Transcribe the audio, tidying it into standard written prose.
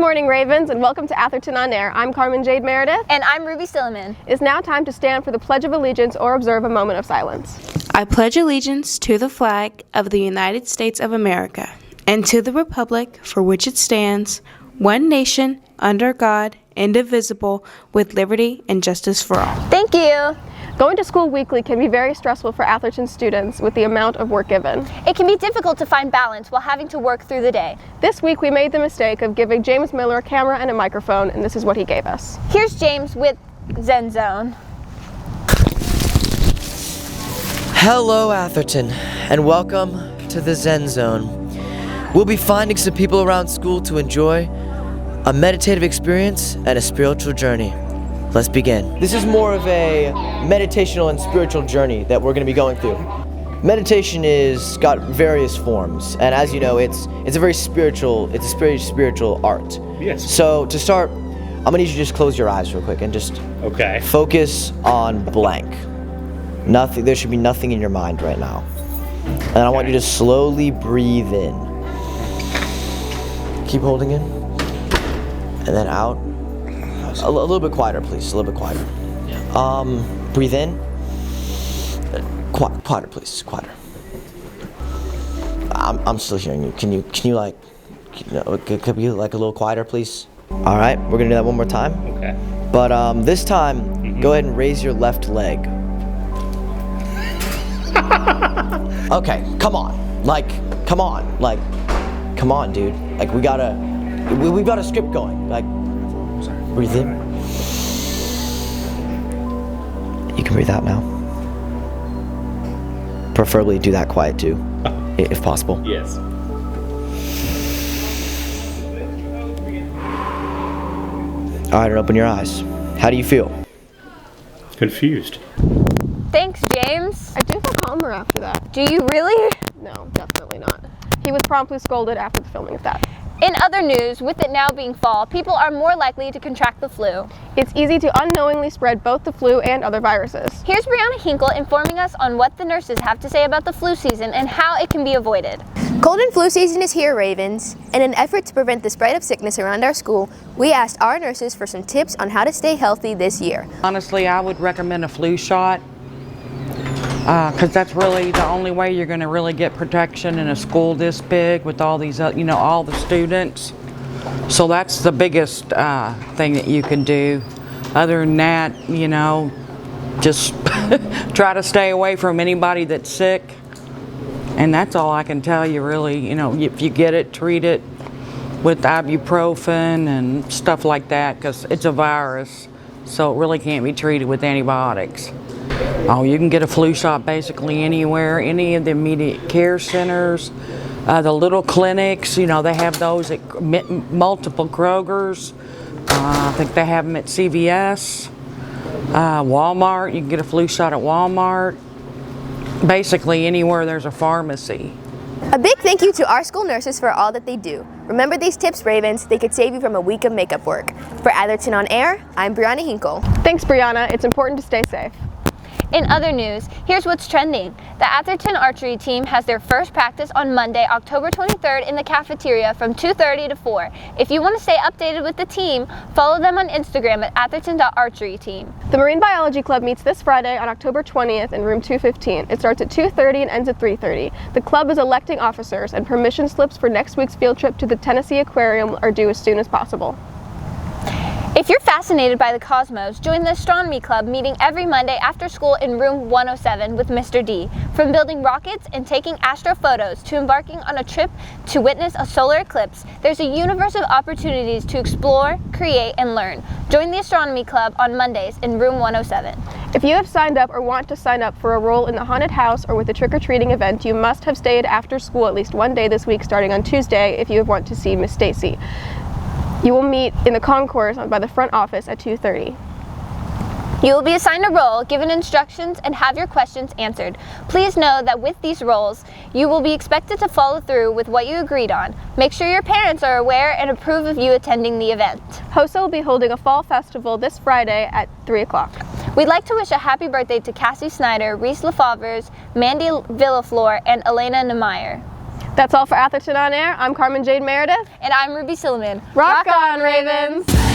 morning, Ravens, and welcome to Atherton on Air. I'm Carmen Jade Meredith. And I'm Ruby Silliman. It's now time to stand for the Pledge of Allegiance or observe a moment of silence. I pledge allegiance to the flag of the United States of America and to the republic for which it stands, one nation, under God, indivisible, with liberty and justice for all. Thank you. Going to school weekly can be very stressful for Atherton students with the amount of work given. It can be difficult to find balance while having to work through the day. This week we made the mistake of giving James Miller a camera and a microphone, and this is what he gave us. Here's James with Zen Zone. Hello, Atherton, and welcome to the Zen Zone. We'll be finding some people around school to enjoy a meditative experience and a spiritual journey. Let's begin. This is more of a meditational and spiritual journey that we're going to be going through. Meditation is got various forms, and as you know, it's a very spiritual art. Yes. So to start, I'm gonna need you to just close your eyes real quick and just focus on blank. Nothing. There should be nothing in your mind right now. And I want you to slowly breathe in. Keep holding in, and then out. A little bit quieter, please. A little bit quieter. Breathe in. Quieter, please. Quieter. I'm still hearing you. Can you could be like a little quieter, please? All right, we're gonna do that one more time. Okay. But this time, go ahead and raise your left leg. Okay, come on, dude. Like we've got a script going. Like. Breathe in. You can breathe out now. Preferably do that quiet too, if possible. Yes. All right, and open your eyes. How do you feel? Confused. Thanks, James. I do feel calmer after that. Do you really? No, definitely not. He was promptly scolded after the filming of that. In other news, with it now being fall, people are more likely to contract the flu. It's easy to unknowingly spread both the flu and other viruses. Here's Brianna Hinkle informing us on what the nurses have to say about the flu season and how it can be avoided. Cold and flu season is here, Ravens. In an effort to prevent the spread of sickness around our school, we asked our nurses for some tips on how to stay healthy this year. Honestly, I would recommend a flu shot because that's really the only way you're going to really get protection in a school this big with all these, all the students. So that's the biggest thing that you can do. Other than that, just try to stay away from anybody that's sick. And that's all I can tell you, really. If you get it, treat it with ibuprofen and stuff like that, because it's a virus, so it really can't be treated with antibiotics. Oh, you can get a flu shot basically anywhere, any of the immediate care centers, the little clinics, they have those at multiple Krogers. I think they have them at CVS, Walmart. You can get a flu shot at Walmart. Basically anywhere there's a pharmacy. A big thank you to our school nurses for all that they do. Remember these tips, Ravens. They could save you from a week of makeup work. For Atherton on Air, I'm Brianna Hinkle. Thanks, Brianna. It's important to stay safe. In other news, here's what's trending. The Atherton archery team has their first practice on Monday, October 23rd in the cafeteria from 2:30 to 4. If you want to stay updated with the team, follow them on Instagram at atherton.archeryteam. The Marine Biology Club meets this Friday on October 20th in room 215. It starts at 2:30 and ends at 3:30. The club is electing officers, and permission slips for next week's field trip to the Tennessee Aquarium are due as soon as possible. If you're fascinated by the cosmos, join the Astronomy Club meeting every Monday after school in room 107 with Mr. D. From building rockets and taking astrophotos to embarking on a trip to witness a solar eclipse, there's a universe of opportunities to explore, create, and learn. Join the Astronomy Club on Mondays in room 107. If you have signed up or want to sign up for a role in the haunted house or with a trick-or-treating event, you must have stayed after school at least one day this week starting on Tuesday if you want to see Miss Stacy. You will meet in the concourse by the front office at 2:30. You will be assigned a role, given instructions, and have your questions answered. Please know that with these roles, you will be expected to follow through with what you agreed on. Make sure your parents are aware and approve of you attending the event. HOSA will be holding a fall festival this Friday at 3 o'clock. We'd like to wish a happy birthday to Cassie Snyder, Reese LaFavers, Mandy Villaflor, and Elena Nemeyer. That's all for Atherton On Air. I'm Carmen Jade Meredith. And I'm Ruby Silliman. Rock on, Ravens!